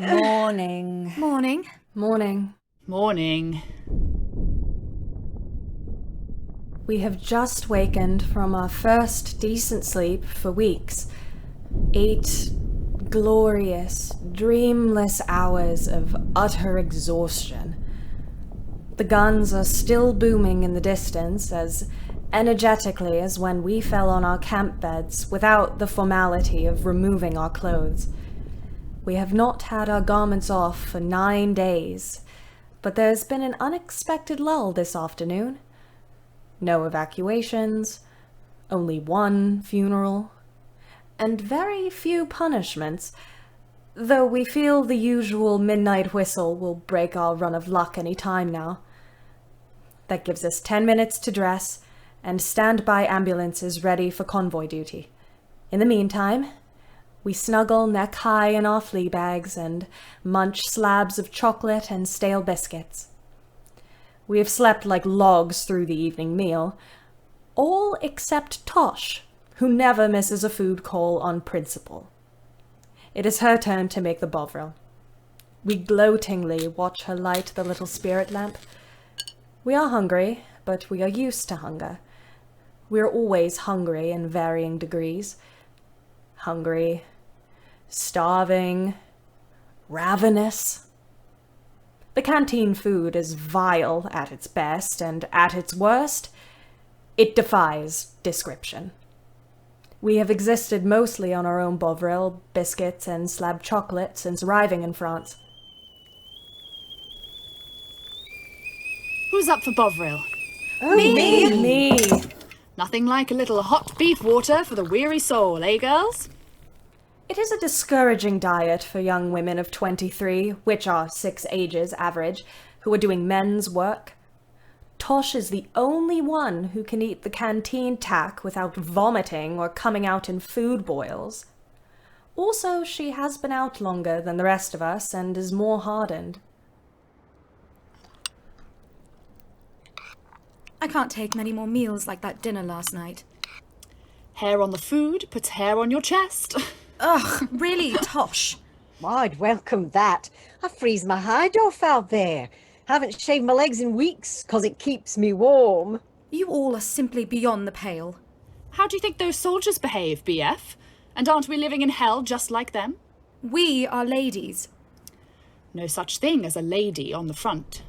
Morning. Morning. Morning. Morning. We have just wakened from our first decent sleep for weeks. 8 glorious, dreamless hours of utter exhaustion. The guns are still booming in the distance as energetically as when we fell on our camp beds without the formality of removing our clothes. We have not had our garments off for 9 days, but there's been an unexpected lull this afternoon. No evacuations, only one funeral, and very few punishments, though we feel the usual midnight whistle will break our run of luck any time now. That gives us 10 minutes to dress and standby ambulances ready for convoy duty. In the meantime, we snuggle neck-high in our flea bags and munch slabs of chocolate and stale biscuits. We have slept like logs through the evening meal, all except Tosh, who never misses a food call on principle. It is her turn to make the bovril. We gloatingly watch her light the little spirit lamp. We are hungry, but we are used to hunger. We are always hungry in varying degrees. Hungry, starving, ravenous. The canteen food is vile at its best, and at its worst, it defies description. We have existed mostly on our own bovril, biscuits, and slab chocolate since arriving in France. Who's up for bovril? Oh, me! Nothing like a little hot beef water for the weary soul, eh, girls? It is a discouraging diet for young women of 23, which are 6 ages average, who are doing men's work. Tosh is the only one who can eat the canteen tack without vomiting or coming out in food boils. Also, she has been out longer than the rest of us and is more hardened. I can't take many more meals like that dinner last night. Hair on the food puts hair on your chest. Ugh, really, Tosh. I'd welcome that. I freeze my hide off out there. Haven't shaved my legs in weeks, 'cause it keeps me warm. You all are simply beyond the pale. How do you think those soldiers behave, BF? And aren't we living in hell just like them? We are ladies. No such thing as a lady on the front.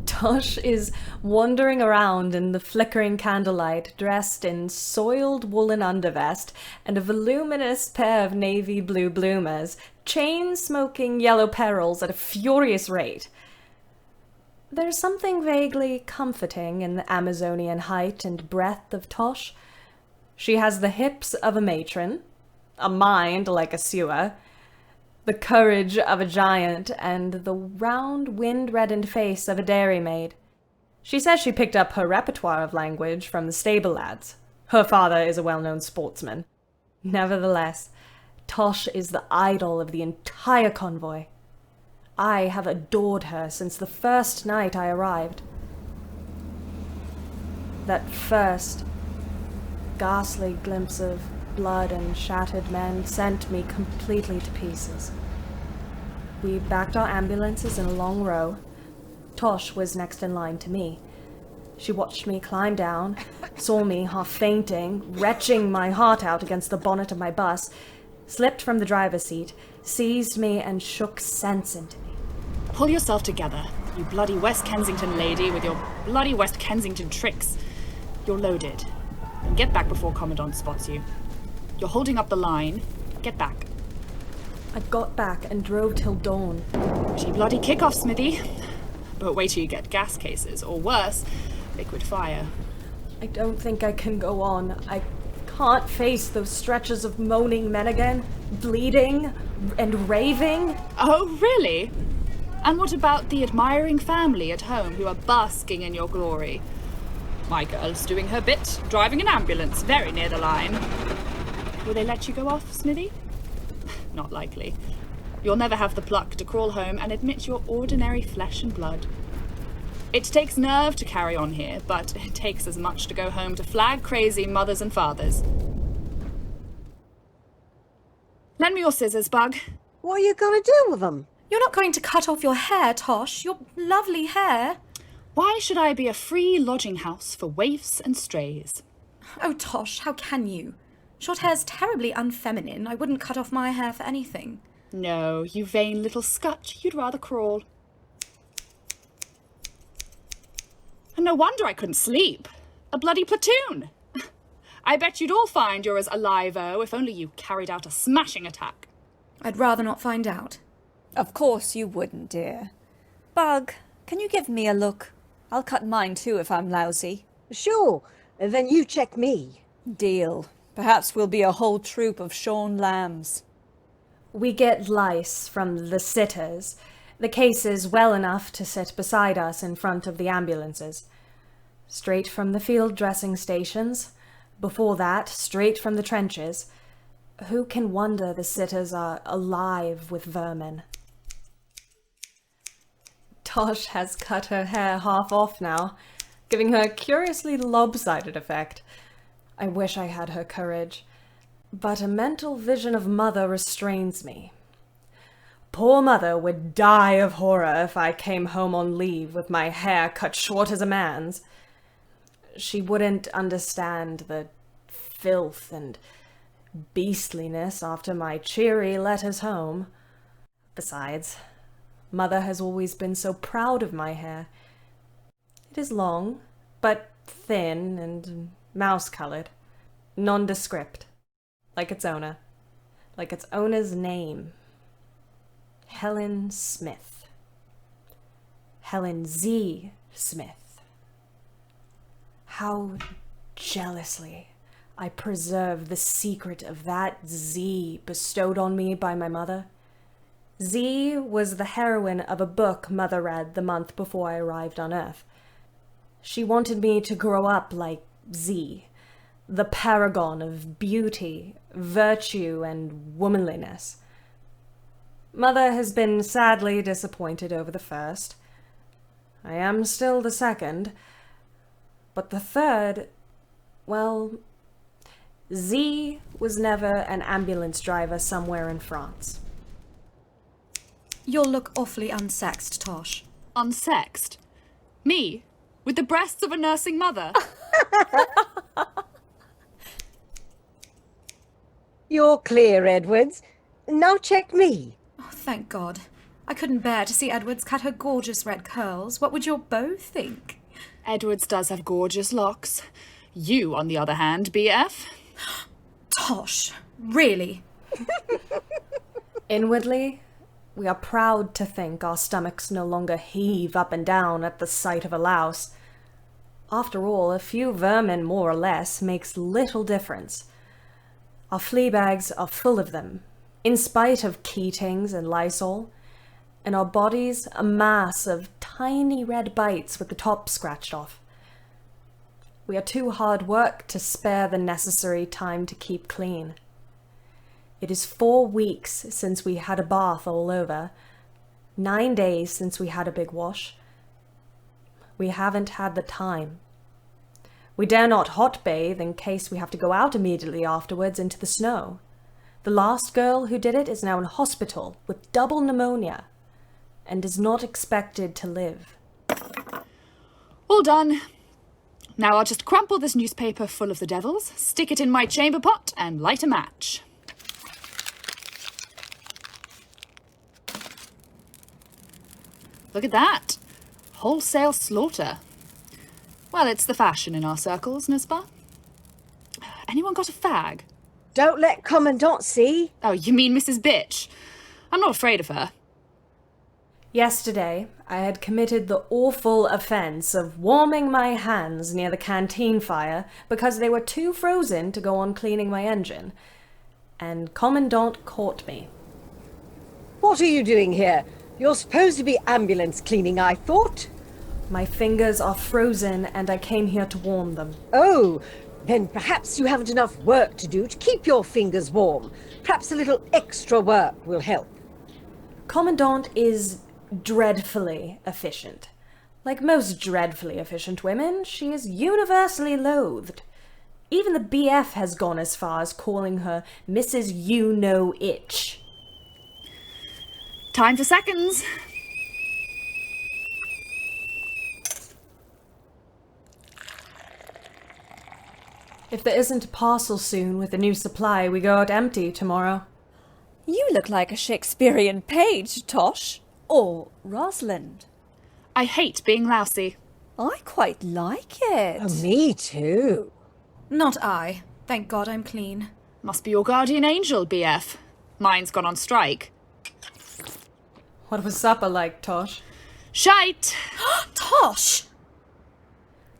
Tosh is wandering around in the flickering candlelight, dressed in soiled woolen undervest and a voluminous pair of navy blue bloomers, chain-smoking yellow perils at a furious rate. There's something vaguely comforting in the Amazonian height and breadth of Tosh. She has the hips of a matron, a mind like a sewer, the courage of a giant, and the round, wind-reddened face of a dairymaid. She says she picked up her repertoire of language from the stable lads. Her father is a well-known sportsman. Nevertheless, Tosh is the idol of the entire convoy. I have adored her since the first night I arrived. That first ghastly glimpse of blood and shattered men sent me completely to pieces. We backed our ambulances in a long row. Tosh was next in line to me. She watched me climb down, saw me half fainting, retching my heart out against the bonnet of my bus, slipped from the driver's seat, seized me and shook sense into me. Pull yourself together, you bloody West Kensington lady with your bloody West Kensington tricks. You're loaded. And get back before Commandant spots you. You're holding up the line. Get back. I got back and drove till dawn. Pretty bloody kick-off, Smithy. But wait till you get gas cases, or worse, liquid fire. I don't think I can go on. I can't face those stretches of moaning men again, bleeding and raving. Oh, really? And what about the admiring family at home who are basking in your glory? My girl's doing her bit, driving an ambulance very near the line. Will they let you go off, Smithy? Not likely. You'll never have the pluck to crawl home and admit your ordinary flesh and blood. It takes nerve to carry on here, but it takes as much to go home to flag-crazy mothers and fathers. Lend me your scissors, Bug. What are you going to do with them? You're not going to cut off your hair, Tosh. Your lovely hair. Why should I be a free lodging house for waifs and strays? Oh, Tosh, how can you? Short hair's terribly unfeminine. I wouldn't cut off my hair for anything. No, you vain little scut, you'd rather crawl. And no wonder I couldn't sleep. A bloody platoon. I bet you'd all find you're as alive-o if only you carried out a smashing attack. I'd rather not find out. Of course you wouldn't, dear. Bug, can you give me a look? I'll cut mine too if I'm lousy. Sure, then you check me. Deal. Perhaps we'll be a whole troop of shorn lambs. We get lice from the sitters, the cases well enough to sit beside us in front of the ambulances. Straight from the field dressing stations. Before that, straight from the trenches. Who can wonder the sitters are alive with vermin? Tosh has cut her hair half off now, giving her a curiously lopsided effect. I wish I had her courage, but a mental vision of Mother restrains me. Poor Mother would die of horror if I came home on leave with my hair cut short as a man's. She wouldn't understand the filth and beastliness after my cheery letters home. Besides, Mother has always been so proud of my hair. It is long, but thin and mouse-colored, nondescript, like its owner, like its owner's name. Helen Smith. Helen Z. Smith. How jealously I preserve the secret of that Z bestowed on me by my mother. Z was the heroine of a book Mother read the month before I arrived on Earth. She wanted me to grow up like Z, the paragon of beauty, virtue, and womanliness. Mother has been sadly disappointed over the first. I am still the second, but the third, well, Z was never an ambulance driver somewhere in France. You'll look awfully unsexed, Tosh. Unsexed? Me? With the breasts of a nursing mother? You're clear, Edwards. Now check me. Oh, thank God. I couldn't bear to see Edwards cut her gorgeous red curls. What would your beau think? Edwards does have gorgeous locks. You, on the other hand, BF. Tosh, really? Inwardly, we are proud to think our stomachs no longer heave up and down at the sight of a louse. After all, a few vermin more or less makes little difference. Our flea bags are full of them, in spite of Keatings and Lysol, and our bodies a mass of tiny red bites with the top scratched off. We are too hard worked to spare the necessary time to keep clean. It is 4 weeks since we had a bath all over, 9 days since we had a big wash. We haven't had the time. We dare not hot bathe in case we have to go out immediately afterwards into the snow. The last girl who did it is now in hospital with double pneumonia and is not expected to live. All done. Now I'll just crumple this newspaper full of the devils, stick it in my chamber pot, and light a match. Look at that. Wholesale slaughter. Well, it's the fashion in our circles, n'est-ce pas? Anyone got a fag? Don't let Commandant see. Oh, you mean Mrs. Bitch? I'm not afraid of her. Yesterday, I had committed the awful offence of warming my hands near the canteen fire because they were too frozen to go on cleaning my engine, and Commandant caught me. What are you doing here? You're supposed to be ambulance cleaning, I thought. My fingers are frozen and I came here to warm them. Oh, then perhaps you haven't enough work to do to keep your fingers warm. Perhaps a little extra work will help. Commandant is dreadfully efficient. Like most dreadfully efficient women, she is universally loathed. Even the BF has gone as far as calling her Mrs. You-Know-Itch. Time for seconds. If there isn't a parcel soon with a new supply, we go out empty tomorrow. You look like a Shakespearean page, Tosh. Or Rosalind. I hate being lousy. I quite like it. Oh, me too. Not I. Thank God I'm clean. Must be your guardian angel, BF. Mine's gone on strike. What was supper like, Tosh? Shite! Tosh!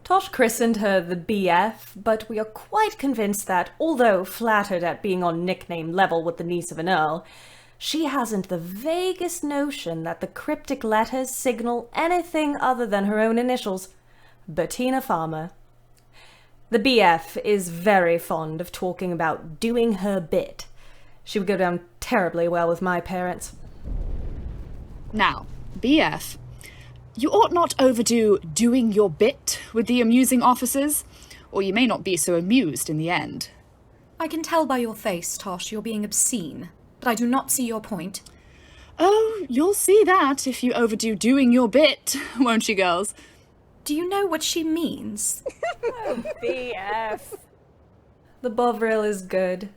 Tosh christened her the BF, but we are quite convinced that, although flattered at being on nickname level with the niece of an earl, she hasn't the vaguest notion that the cryptic letters signal anything other than her own initials, Bettina Farmer. The BF is very fond of talking about doing her bit. She would go down terribly well with my parents. Now, BF, you ought not overdo doing your bit with the amusing officers, or you may not be so amused in the end. I can tell by your face, Tosh, you're being obscene. But I do not see your point. Oh, you'll see that if you overdo doing your bit, won't you, girls? Do you know what she means? BF. The Bovril is good.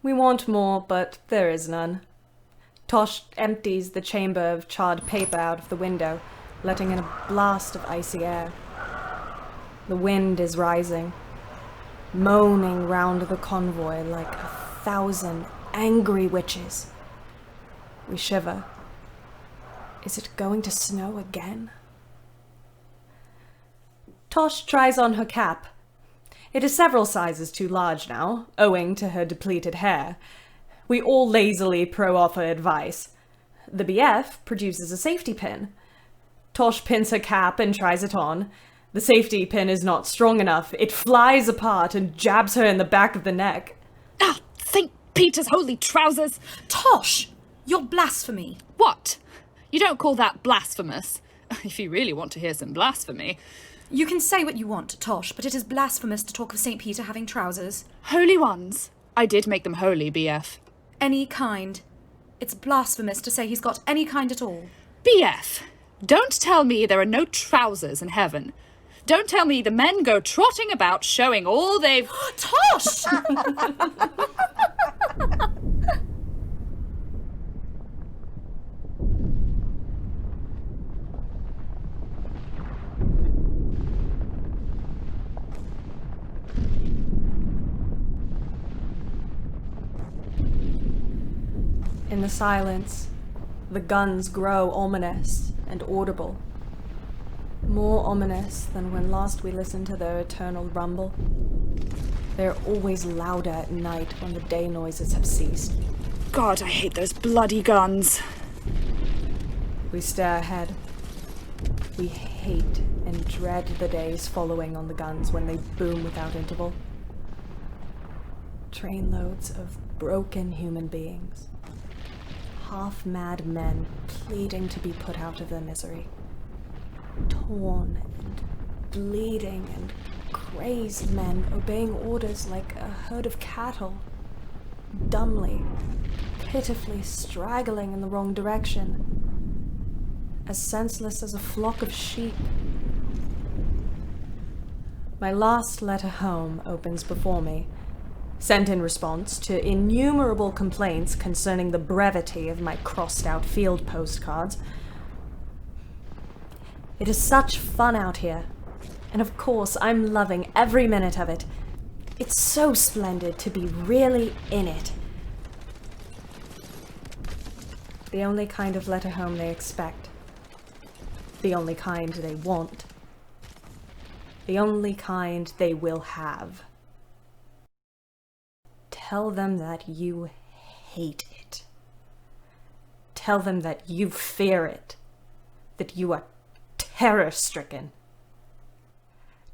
We want more, but there is none. Tosh empties the chamber of charred paper out of the window, letting in a blast of icy air. The wind is rising, moaning round the convoy like 1,000 angry witches. We shiver. Is it going to snow again? Tosh tries on her cap. It is several sizes too large now, owing to her depleted hair. We all lazily pro-offer advice. The BF produces a safety pin. Tosh pins her cap and tries it on. The safety pin is not strong enough. It flies apart and jabs her in the back of the neck. Ah, St. Peter's holy trousers! Tosh! You're blasphemy. What? You don't call that blasphemous? If you really want to hear some blasphemy. You can say what you want, Tosh, but it is blasphemous to talk of St. Peter having trousers. Holy ones. I did make them holy, BF. Any kind. It's blasphemous to say he's got any kind at all. BF, don't tell me there are no trousers in heaven. Don't tell me the men go trotting about showing all they've... Tosh! In the silence, the guns grow ominous and audible. More ominous than when last we listened to their eternal rumble. They're always louder at night when the day noises have ceased. God, I hate those bloody guns. We stare ahead. We hate and dread the days following on the guns when they boom without interval. Trainloads of broken human beings. Half-mad men pleading to be put out of their misery. Torn and bleeding and crazed men obeying orders like a herd of cattle, dumbly, pitifully straggling in the wrong direction, as senseless as a flock of sheep. My last letter home opens before me, sent in response to innumerable complaints concerning the brevity of my crossed-out field postcards. It is such fun out here, and of course I'm loving every minute of it. It's so splendid to be really in it. The only kind of letter home they expect. The only kind they want. The only kind they will have. Tell them that you hate it. Tell them that you fear it. That you are terror-stricken.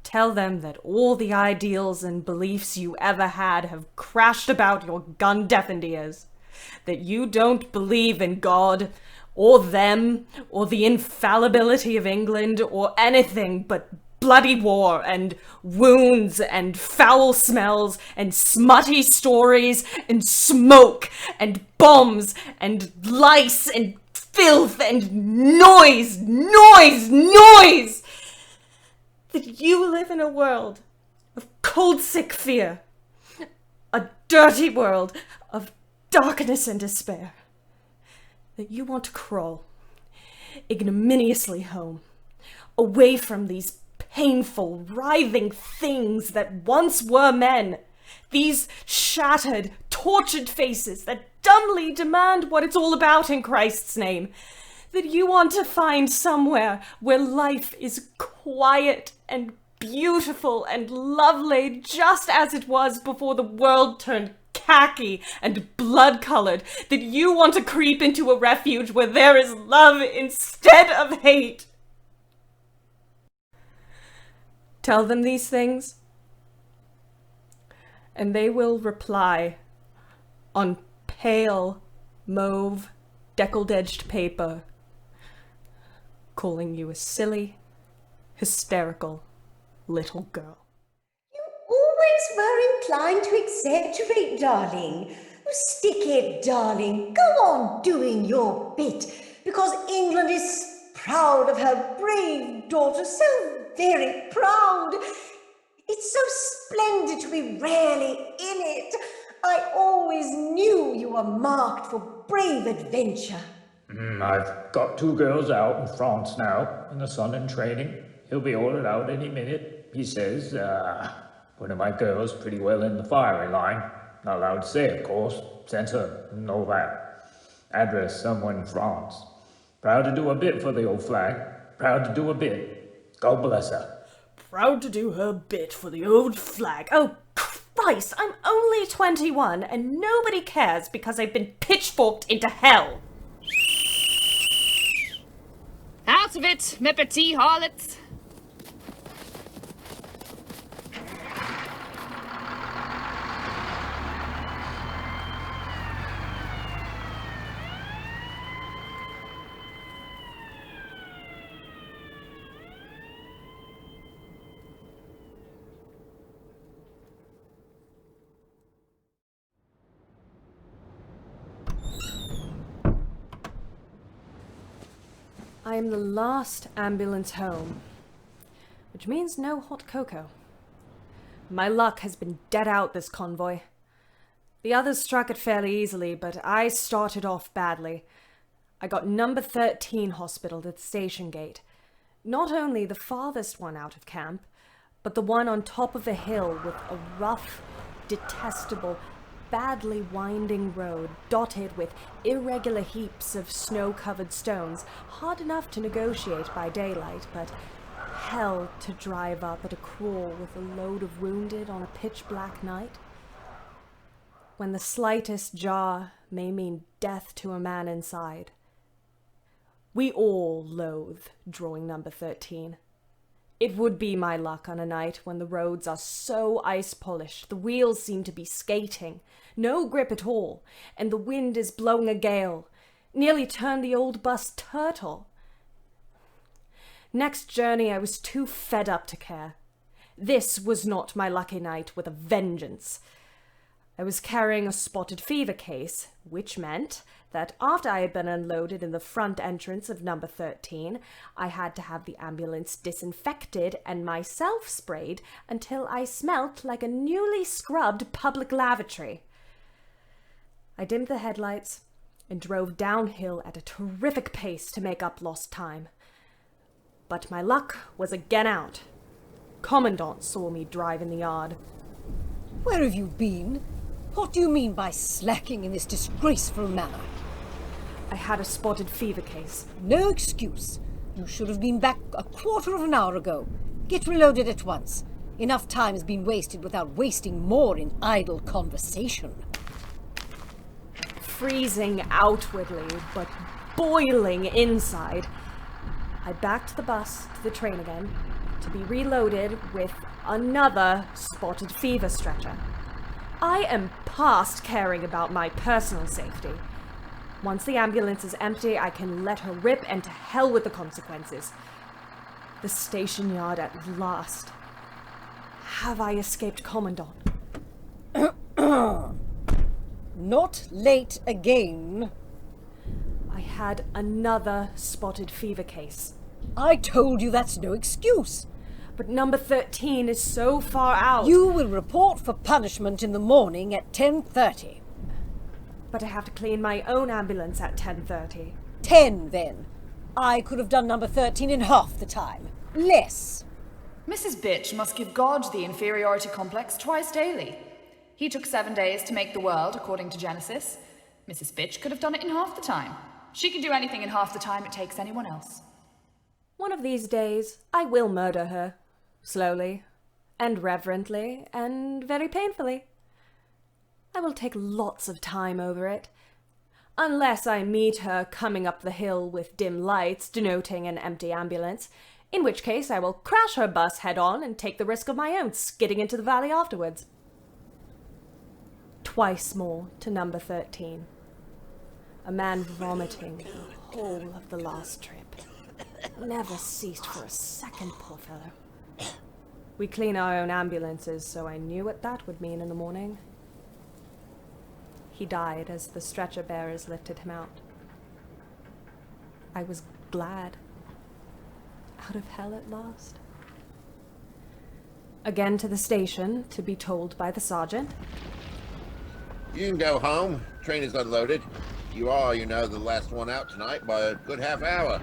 Tell them that all the ideals and beliefs you ever had have crashed about your gun-deafened ears. That you don't believe in God, or them, or the infallibility of England, or anything but bloody war, and wounds, and foul smells, and smutty stories, and smoke, and bombs, and lice, and filth, and noise! That you live in a world of cold, sick fear. A dirty world of darkness and despair. That you want to crawl ignominiously home, away from these painful, writhing things that once were men. These shattered, tortured faces that dumbly demand what it's all about in Christ's name. That you want to find somewhere where life is quiet and beautiful and lovely, just as it was before the world turned khaki and blood-colored. That you want to creep into a refuge where there is love instead of hate. Tell them these things, and they will reply on pale, mauve, deckled-edged paper, calling you a silly, hysterical little girl. You always were inclined to exaggerate, darling. You stick it, darling. Go on doing your bit, because England is proud of her brave daughter, so very proud. It's so splendid to be really in it. I always knew you were marked for brave adventure. I've got 2 girls out in France now, and the son in training. He'll be ordered out any minute, he says. One of my girls pretty well in the firing line. Not allowed to say, of course. Censor and all that. Address someone in France. Proud to do a bit for the old flag. Proud to do a bit. God bless her. Proud to do her bit for the old flag. Oh, Christ, I'm only 21 and nobody cares because I've been pitchforked into hell. Out of it, mes petits harlots. I am the last ambulance home, which means no hot cocoa. My luck has been dead out this convoy. The others struck it fairly easily, but I started off badly. I got number 13 hospitaled at the station gate. Not only the farthest one out of camp, but the one on top of a hill with a rough, detestable, badly winding road dotted with irregular heaps of snow-covered stones, hard enough to negotiate by daylight, but hell to drive up at a crawl with a load of wounded on a pitch-black night. When the slightest jar may mean death to a man inside. We all loathe drawing number 13. It would be my luck on a night when the roads are so ice-polished, the wheels seem to be skating, no grip at all, and the wind is blowing a gale, nearly turned the old bus turtle. Next journey I was too fed up to care. This was not my lucky night with a vengeance. I was carrying a spotted fever case, which meant that after I had been unloaded in the front entrance of number 13, I had to have the ambulance disinfected and myself sprayed until I smelt like a newly scrubbed public lavatory. I dimmed the headlights and drove downhill at a terrific pace to make up lost time. But my luck was again out. Commandant saw me drive in the yard. Where have you been? What do you mean by slacking in this disgraceful manner? I had a spotted fever case. No excuse. You should have been back a quarter of an hour ago. Get reloaded at once. Enough time has been wasted without wasting more in idle conversation. Freezing outwardly, but boiling inside, I backed the bus to the train again to be reloaded with another spotted fever stretcher. I am past caring about my personal safety. Once the ambulance is empty, I can let her rip, and to hell with the consequences. The station yard at last. Have I escaped Commandant? Not late again. I had another spotted fever case. I told you that's no excuse. But number 13 is so far out. You will report for punishment in the morning at 10:30. But I have to clean my own ambulance at 10:30. 10 then. I could have done number 13 in half the time. Less. Mrs. Bitch must give God the inferiority complex twice daily. He took 7 days to make the world, according to Genesis. Mrs. Bitch could have done it in half the time. She can do anything in half the time it takes anyone else. One of these days, I will murder her. Slowly, and reverently, and very painfully. I will take lots of time over it. Unless I meet her coming up the hill with dim lights denoting an empty ambulance, in which case I will crash her bus head-on and take the risk of my own skidding into the valley afterwards. Twice more to number 13. A man vomiting the whole of the last trip. Never ceased for a second, poor fellow. We clean our own ambulances, so I knew what that would mean in the morning. He died as the stretcher bearers lifted him out. I was glad. Out of hell at last. Again to the station, to be told by the sergeant. You can go home. Train is unloaded. You are, you know, the last one out tonight by a good half hour.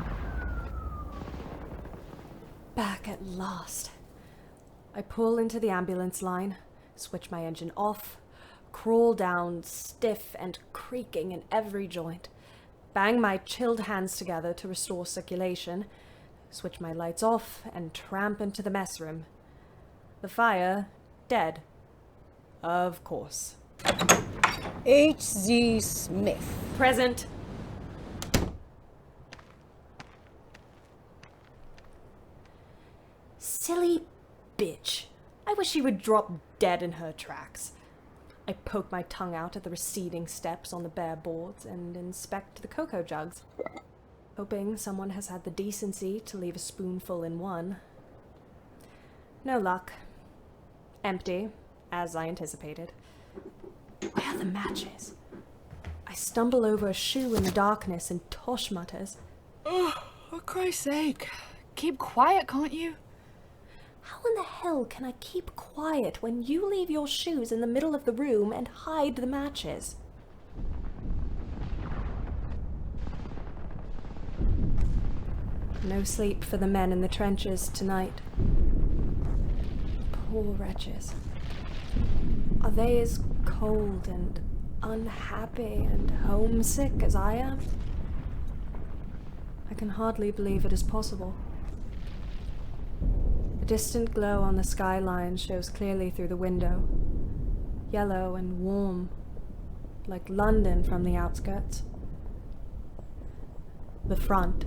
Back at last. I pull into the ambulance line, switch my engine off, crawl down, stiff and creaking in every joint, bang my chilled hands together to restore circulation, switch my lights off, and tramp into the mess room. The fire, dead. Of course. H.Z. Smith. Present. Silly bitch. I wish she would drop dead in her tracks. I poke my tongue out at the receding steps on the bare boards and inspect the cocoa jugs, hoping someone has had the decency to leave a spoonful in one. No luck. Empty, as I anticipated. Where are the matches? I stumble over a shoe in the darkness and Tosh mutters, Oh, for Christ's sake. Keep quiet, can't you? How in the hell can I keep quiet when you leave your shoes in the middle of the room and hide the matches? No sleep for the men in the trenches tonight. Poor wretches. Are they as cold and unhappy and homesick as I am? I can hardly believe it is possible. The distant glow on the skyline shows clearly through the window, yellow and warm, like London from the outskirts. The front.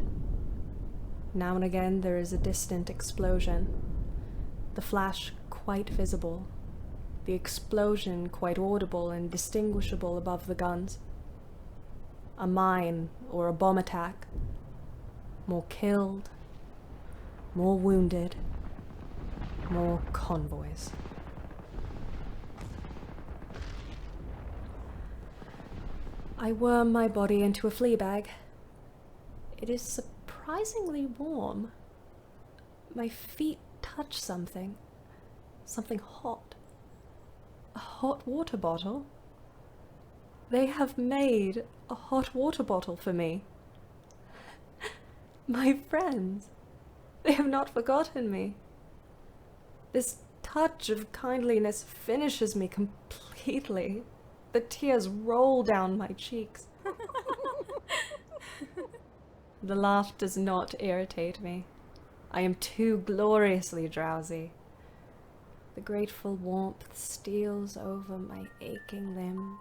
Now and again there is a distant explosion, the flash quite visible, the explosion quite audible and distinguishable above the guns. A mine or a bomb attack. More killed, more wounded. More convoys. I worm my body into a flea bag. It is surprisingly warm. My feet touch something. Something hot. A hot water bottle. They have made a hot water bottle for me. My friends. They have not forgotten me. This touch of kindliness finishes me completely. The tears roll down my cheeks. The laugh does not irritate me. I am too gloriously drowsy. The grateful warmth steals over my aching limbs.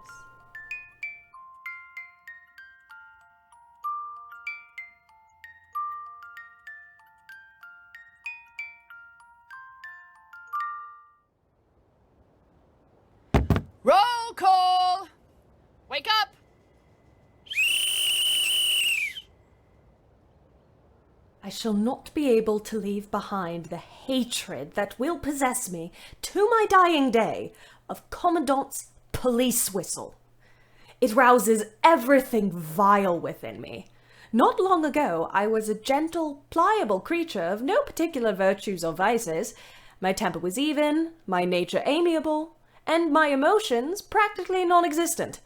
Roll call! Wake up! I shall not be able to leave behind the hatred that will possess me to my dying day of Commandant's police whistle. It rouses everything vile within me. Not long ago, I was a gentle, pliable creature of no particular virtues or vices. My temper was even, my nature amiable, and my emotions practically non-existent.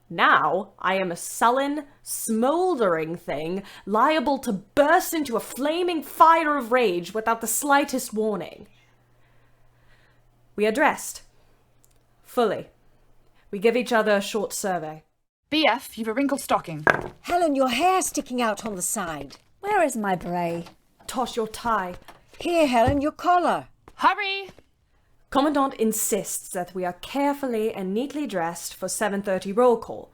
Now I am a sullen, smouldering thing, liable to burst into a flaming fire of rage without the slightest warning. We are dressed. Fully. We give each other a short survey. BF, you've a wrinkled stocking. Helen, your hair's sticking out on the side. Where is my bray? Toss your tie. Here, Helen, your collar. Hurry! Commandant insists that we are carefully and neatly dressed for 7:30 roll call.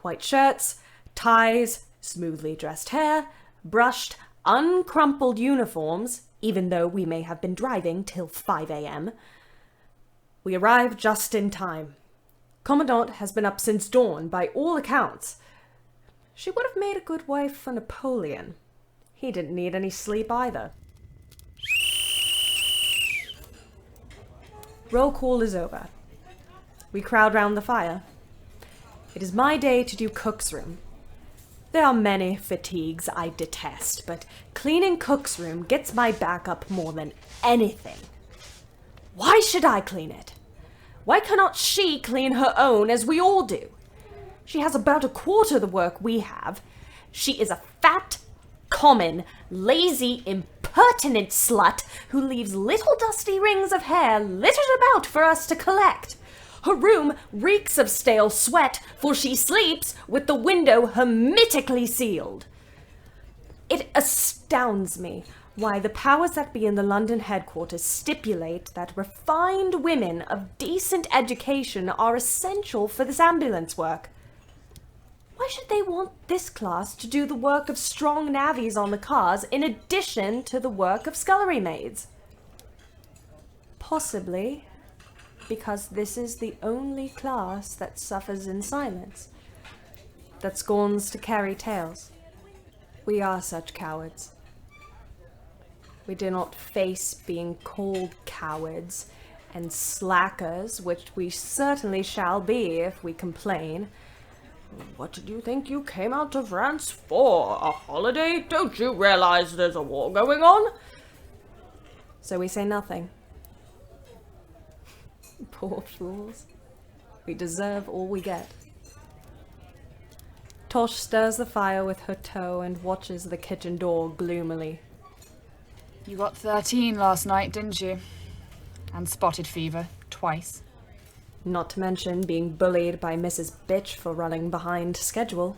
White shirts, ties, smoothly dressed hair, brushed, uncrumpled uniforms, even though we may have been driving till 5 a.m. We arrive just in time. Commandant has been up since dawn, by all accounts. She would have made a good wife for Napoleon. He didn't need any sleep either. Roll call is over. We crowd round the fire. It is my day to do cook's room. There are many fatigues I detest, but cleaning cook's room gets my back up more than anything. Why should I clean it? Why cannot she clean her own as we all do? She has about a quarter the work we have. She is a fat, common, lazy, impertinent slut who leaves little dusty rings of hair littered about for us to collect. Her room reeks of stale sweat, for she sleeps with the window hermetically sealed. It astounds me why the powers that be in the London headquarters stipulate that refined women of decent education are essential for this ambulance work. Why should they want this class to do the work of strong navvies on the cars in addition to the work of scullery maids? Possibly because this is the only class that suffers in silence, that scorns to carry tales. We are such cowards. We do not face being called cowards and slackers, which we certainly shall be if we complain. What did you think you came out to France for? A holiday? Don't you realize there's a war going on? So we say nothing. Poor fools. We deserve all we get. Tosh stirs the fire with her toe and watches the kitchen door gloomily. You got 13 last night, didn't you? And spotted fever, twice. Not to mention being bullied by Mrs. Bitch for running behind schedule.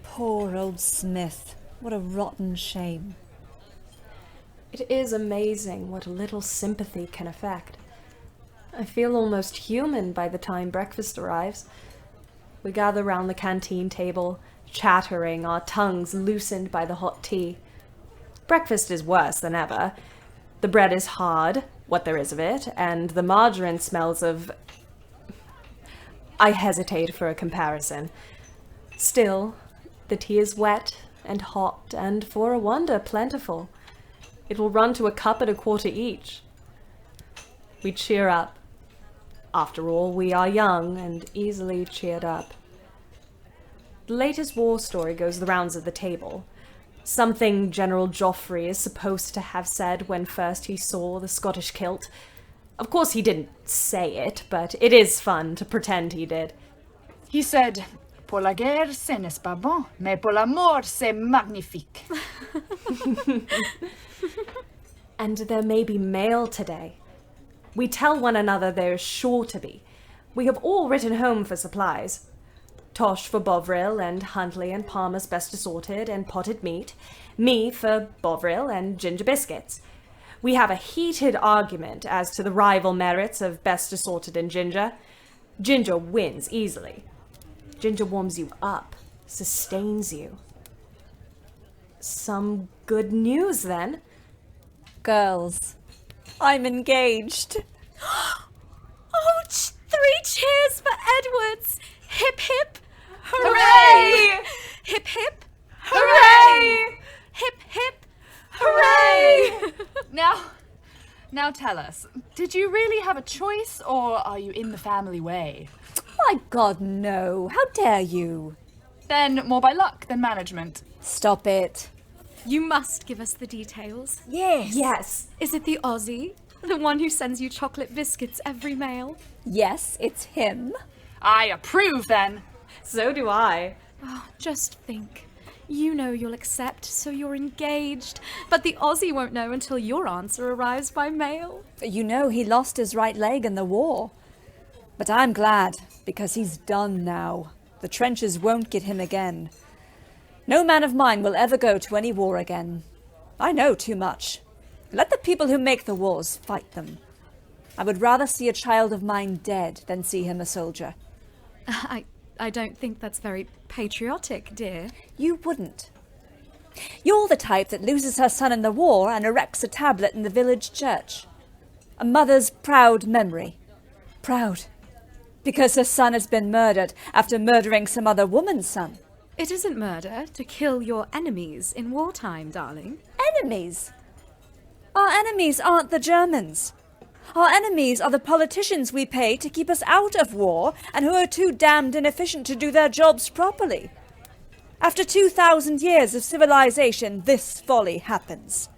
Poor old Smith. What a rotten shame. It is amazing what a little sympathy can effect. I feel almost human by the time breakfast arrives. We gather round the canteen table, chattering, our tongues loosened by the hot tea. Breakfast is worse than ever. The bread is hard, what there is of it, and the margarine smells of... I hesitate for a comparison. Still, the tea is wet and hot and, for a wonder, plentiful. It will run to a cup at a quarter each. We cheer up. After all, we are young and easily cheered up. The latest war story goes the rounds of the table. Something General Joffrey is supposed to have said when first he saw the Scottish kilt. Of course he didn't say it, but it is fun to pretend he did. He said, "Pour la guerre, ce n'est pas bon, mais pour l'amour, c'est magnifique." And there may be mail today. We tell one another there is sure to be. We have all written home for supplies. Tosh for Bovril and Huntley and Palmer's best assorted and potted meat. Me for Bovril and ginger biscuits. We have a heated argument as to the rival merits of best assorted and ginger. Ginger wins easily. Ginger warms you up, sustains you. Some good news, then. Girls, I'm engaged. Oh, 3 cheers for Edwards! Hip hip! Hooray! Hip hip! Hooray! Hip hip! Hooray! Now tell us, did you really have a choice, or are you in the family way? My God, no. How dare you? Then more by luck than management. Stop it. You must give us the details. Yes. Yes. Is it the Aussie? The one who sends you chocolate biscuits every mail? Yes, it's him. I approve, then. So do I. Oh, just think. You know you'll accept, so you're engaged. But the Aussie won't know until your answer arrives by mail. You know he lost his right leg in the war. But I'm glad, because he's done now. The trenches won't get him again. No man of mine will ever go to any war again. I know too much. Let the people who make the wars fight them. I would rather see a child of mine dead than see him a soldier. I don't think that's very patriotic, dear. You wouldn't. You're the type that loses her son in the war and erects a tablet in the village church. A mother's proud memory. Proud. Because her son has been murdered after murdering some other woman's son. It isn't murder to kill your enemies in wartime, darling. Enemies? Our enemies aren't the Germans. Our enemies are the politicians we pay to keep us out of war and who are too damned inefficient to do their jobs properly. After 2,000 years of civilization, this folly happens.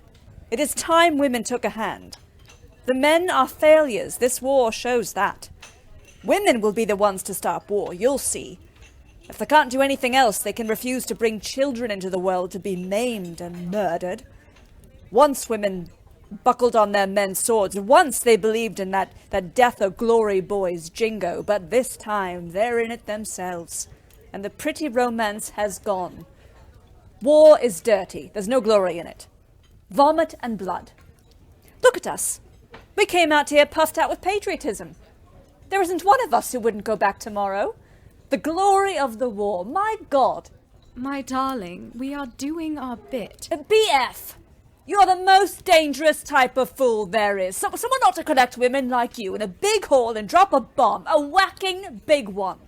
It is time women took a hand. The men are failures. This war shows that. Women will be the ones to stop war, you'll see. If they can't do anything else, they can refuse to bring children into the world to be maimed and murdered. Once women buckled on their men's swords. Once they believed in that death or glory boys jingo, but this time they're in it themselves, and the pretty romance has gone. War is dirty. There's no glory in it. Vomit and blood. Look at us. We came out here puffed out with patriotism. There isn't one of us who wouldn't go back tomorrow. The glory of the war. My God. My darling, we are doing our bit. BF. You're the most dangerous type of fool there is. Someone ought to collect women like you in a big hall and drop a bomb. A whacking big one.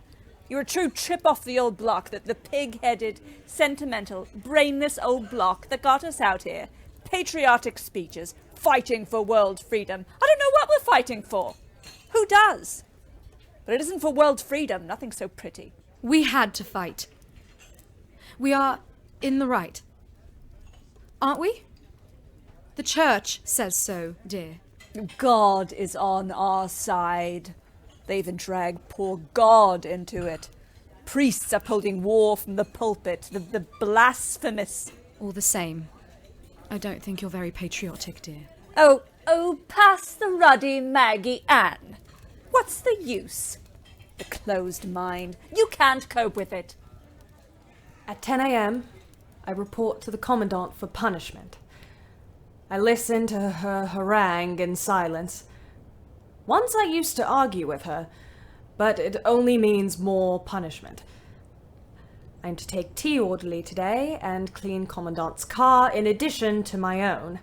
You're a true trip off the old block, the pig-headed, sentimental, brainless old block that got us out here. Patriotic speeches, fighting for world freedom. I don't know what we're fighting for. Who does? But it isn't for world freedom. Nothing so pretty. We had to fight. We are in the right. Aren't we? The church says so, dear. God is on our side. They even drag poor God into it. Priests upholding war from the pulpit. The blasphemous. All the same, I don't think you're very patriotic, dear. Oh, pass the ruddy Maggie Ann. What's the use? The closed mind. You can't cope with it. At 10 a.m., I report to the Commandant for punishment. I listen to her harangue in silence. Once I used to argue with her, but it only means more punishment. I'm to take tea orderly today and clean Commandant's car in addition to my own.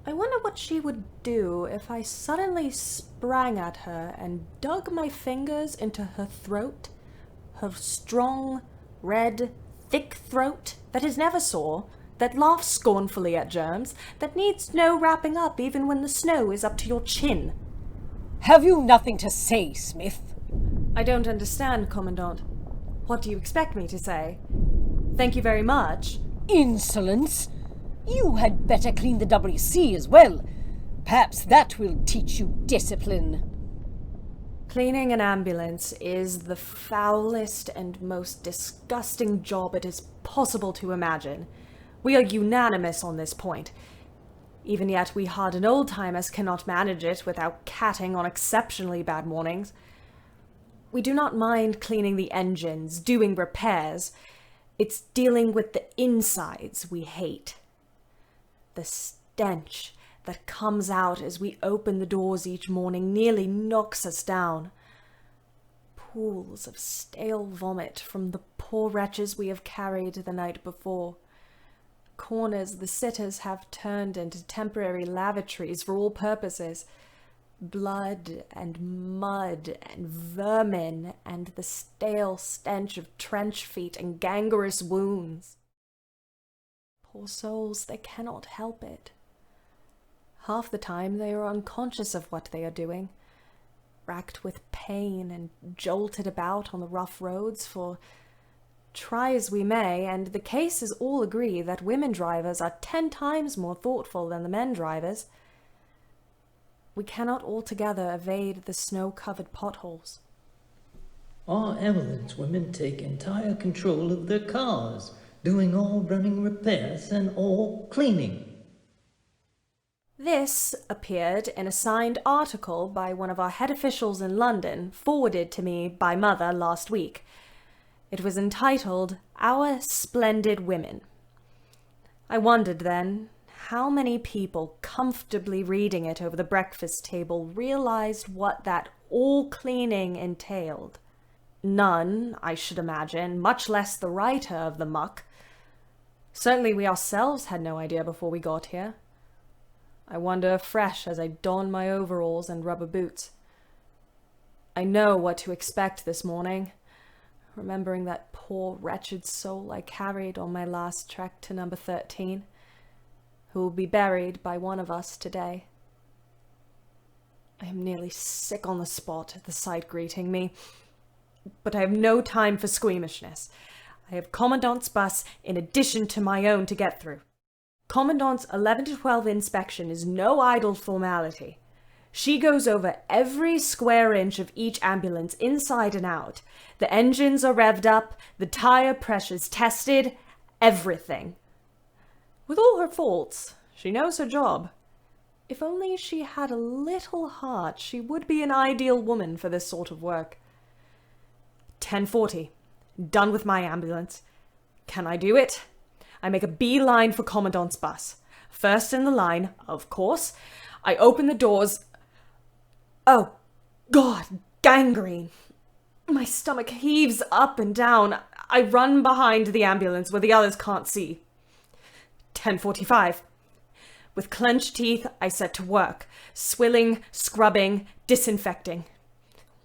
I wonder what she would do if I suddenly sprang at her and dug my fingers into her throat, her strong, red, thick throat that is never sore, that laughs scornfully at germs, that needs no wrapping up even when the snow is up to your chin. Have you nothing to say, Smith? I don't understand, Commandant. What do you expect me to say? Thank you very much. Insolence! You had better clean the WC as well. Perhaps that will teach you discipline. Cleaning an ambulance is the foulest and most disgusting job it is possible to imagine. We are unanimous on this point. Even yet, we hardened old-timers cannot manage it without catting on exceptionally bad mornings. We do not mind cleaning the engines, doing repairs. It's dealing with the insides we hate. The stench that comes out as we open the doors each morning nearly knocks us down. Pools of stale vomit from the poor wretches we have carried the night before. Corners the sitters have turned into temporary lavatories for all purposes. Blood and mud and vermin and the stale stench of trench feet and gangrenous wounds. Poor souls, they cannot help it. Half the time they are unconscious of what they are doing, racked with pain and jolted about on the rough roads, for try as we may, and the cases all agree that women drivers are 10 times more thoughtful than the men drivers. We cannot altogether evade the snow-covered potholes. Our ambulance women take entire control of their cars, doing all running repairs and all cleaning. This appeared in a signed article by one of our head officials in London, forwarded to me by Mother last week. It was entitled, Our Splendid Women. I wondered then how many people comfortably reading it over the breakfast table realized what that all cleaning entailed. None, I should imagine, much less the writer of the muck. Certainly we ourselves had no idea before we got here. I wonder afresh as I don my overalls and rubber boots. I know what to expect this morning, remembering that poor wretched soul I carried on my last trek to number 13, who will be buried by one of us today. I am nearly sick on the spot at the sight greeting me, but I have no time for squeamishness. I have Commandant's bus in addition to my own to get through. Commandant's 11 to 12 inspection is no idle formality. She goes over every square inch of each ambulance inside and out. The engines are revved up, the tire pressures tested, everything. With all her faults, she knows her job. If only she had a little heart, she would be an ideal woman for this sort of work. 10:40. Done with my ambulance. Can I do it? I make a beeline for Commandant's bus. First in the line, of course. I open the doors. Oh, God, gangrene. My stomach heaves up and down. I run behind the ambulance where the others can't see. 10:45. With clenched teeth, I set to work, swilling, scrubbing, disinfecting.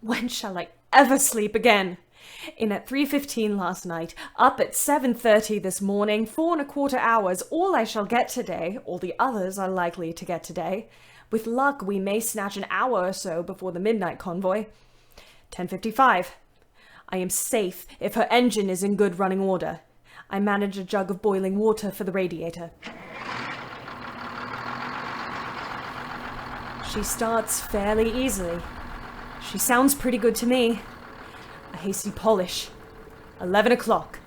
When shall I ever sleep again? In at 3:15 last night, up at 7:30 this morning, 4¼ hours, all I shall get today, all the others are likely to get today. With luck, we may snatch an hour or so before the midnight convoy. 10:55. I am safe if her engine is in good running order. I manage a jug of boiling water for the radiator. She starts fairly easily. She sounds pretty good to me. A hasty polish. 11 o'clock.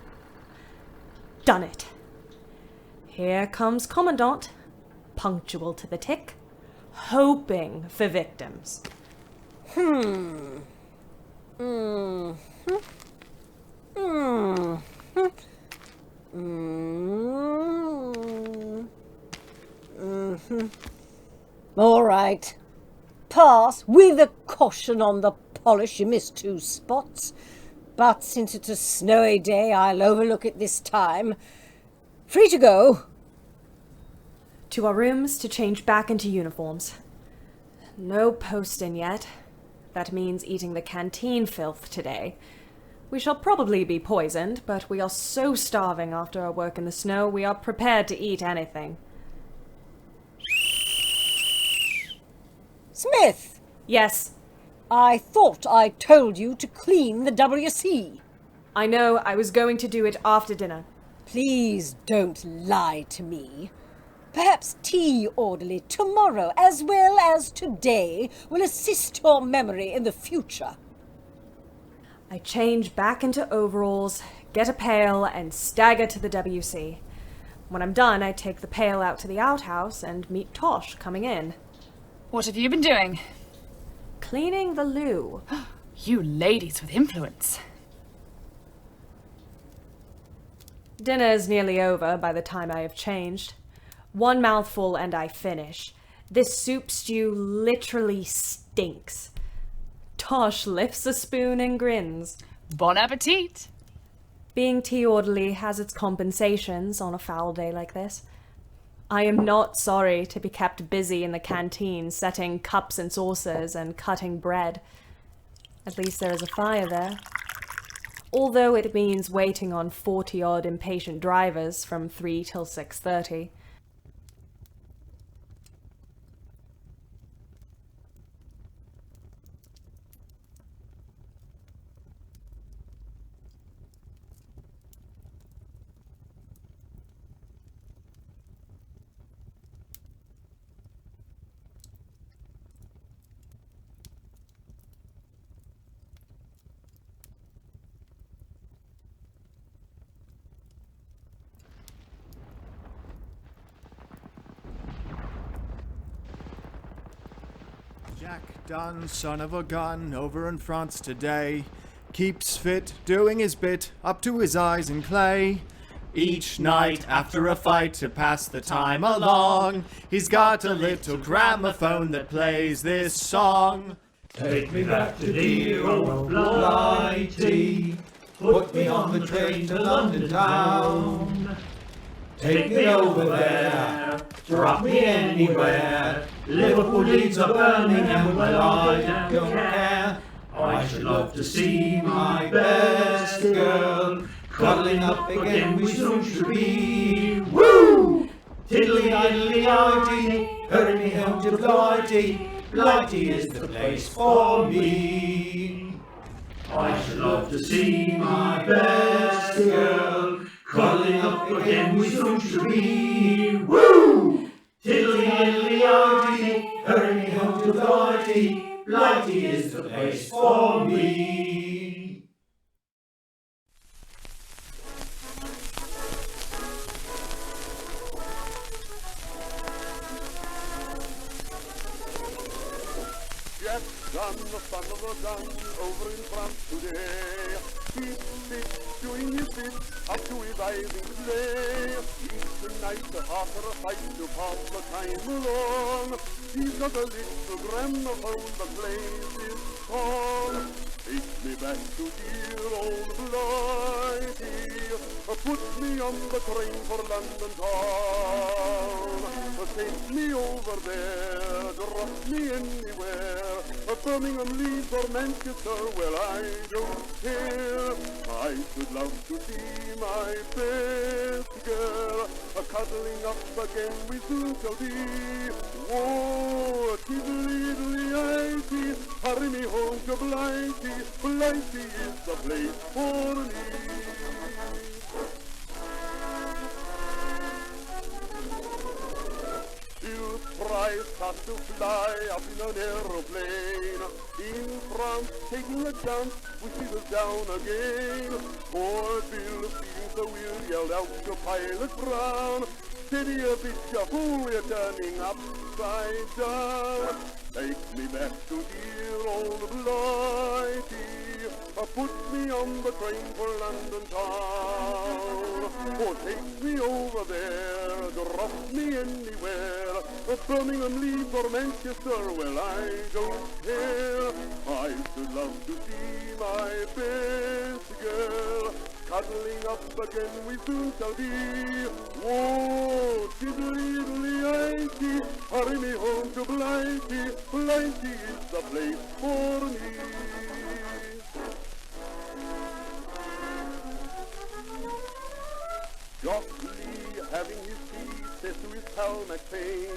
Done it. Here comes Commandant, punctual to the tick, hoping for victims. All right. Pass with a caution on the polish. You missed 2 spots. But since it's a snowy day, I'll overlook it this time. Free to go. To our rooms to change back into uniforms. No posting yet. That means eating the canteen filth today. We shall probably be poisoned, but we are so starving after our work in the snow, we are prepared to eat anything. Smith! Yes, I thought I told you to clean the WC. I know. I was going to do it after dinner. Please don't lie to me. Perhaps tea orderly tomorrow as well as today will assist your memory in the future. I change back into overalls, get a pail, and stagger to the WC. When I'm done, I take the pail out to the outhouse and meet Tosh coming in. What have you been doing? Cleaning the loo. You ladies with influence. Dinner is nearly over by the time I have changed. One mouthful and I finish. This soup stew literally stinks. Tosh lifts a spoon and grins. Bon appetit! Being tea orderly has its compensations on a foul day like this. I am not sorry to be kept busy in the canteen setting cups and saucers and cutting bread. At least there is a fire there. Although it means waiting on 40-odd impatient drivers from 3 till 6:30. Jack Dunn, son of a gun, over in France today. Keeps fit, doing his bit, up to his eyes in clay. Each night after a fight to pass the time along, he's got a little gramophone that plays this song. Take me back to dear old Blighty, put me on the train to London town. Take me over there, drop me anywhere. Liverpool, Leeds or Birmingham, well I don't care. I should love to see my best girl cuddling up again we soon should be. Woo! Tiddly-idly-idly, hurry me home to Blighty. Blighty is the place for me. I should love to see my best girl cuddling up again we soon should be. Woo! Tiddly-idly-idly, hurry me home to Blighty. Blighty is the place for me. Jack Dunn, the son of a gun, over in France today. He's fit, doing his bit, up to his eyes in play. Each night after a fight to pass the time along, he's got a little gramophone that plays his song. Take me back to dear old Blighty, put me on the train for London town. Take me over there, drop me anywhere, Birmingham, Leeds or Manchester, well I don't care. I should love to see my best girl, cuddling up again we soon shall be. Whoa, tiddly-iddly-idy, hurry me home to Blighty. Blighty is the place for me. Till prize start to fly up in an aeroplane. In France, taking a chance, we see us down again. Poor Bill, feeling so ill, yelled out to Pilot Brown. Steady a bit, you fool, we're turning upside down. Take me back to dear old Blighty. Put me on the train for London town. Oh, take me over there, drop me anywhere. Birmingham, Leeds or Manchester, well I don't care. I should love to see my best girl cuddling up again we soon shall be. Whoa, tiddly-iddly-idy, hurry me home to Blighty. Blighty is the place for me. Joffrey, having his tea, says to his pal McPain,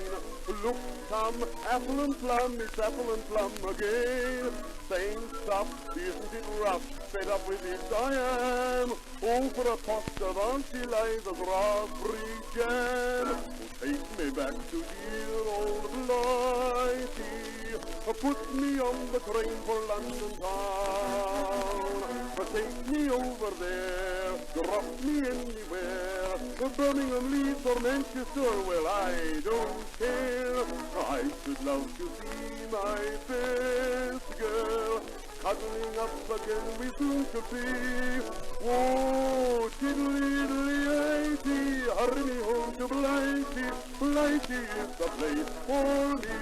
look, Tom, apple and plum, it's apple and plum again. Same stuff, isn't it rough? Fed up with it I am. Oh, for a pot of Auntie Liza's raspberry jam. Take me back to dear old Blighty. Put me on the train for London town. Take me over there, drop me anywhere. Birmingham, Leeds or Manchester, well I don't care. I should love to see my best girl cuddling up again we soon shall see. Oh, tiddly-diddly-ighty, hurry me home to Blighty. Blighty is the place for me.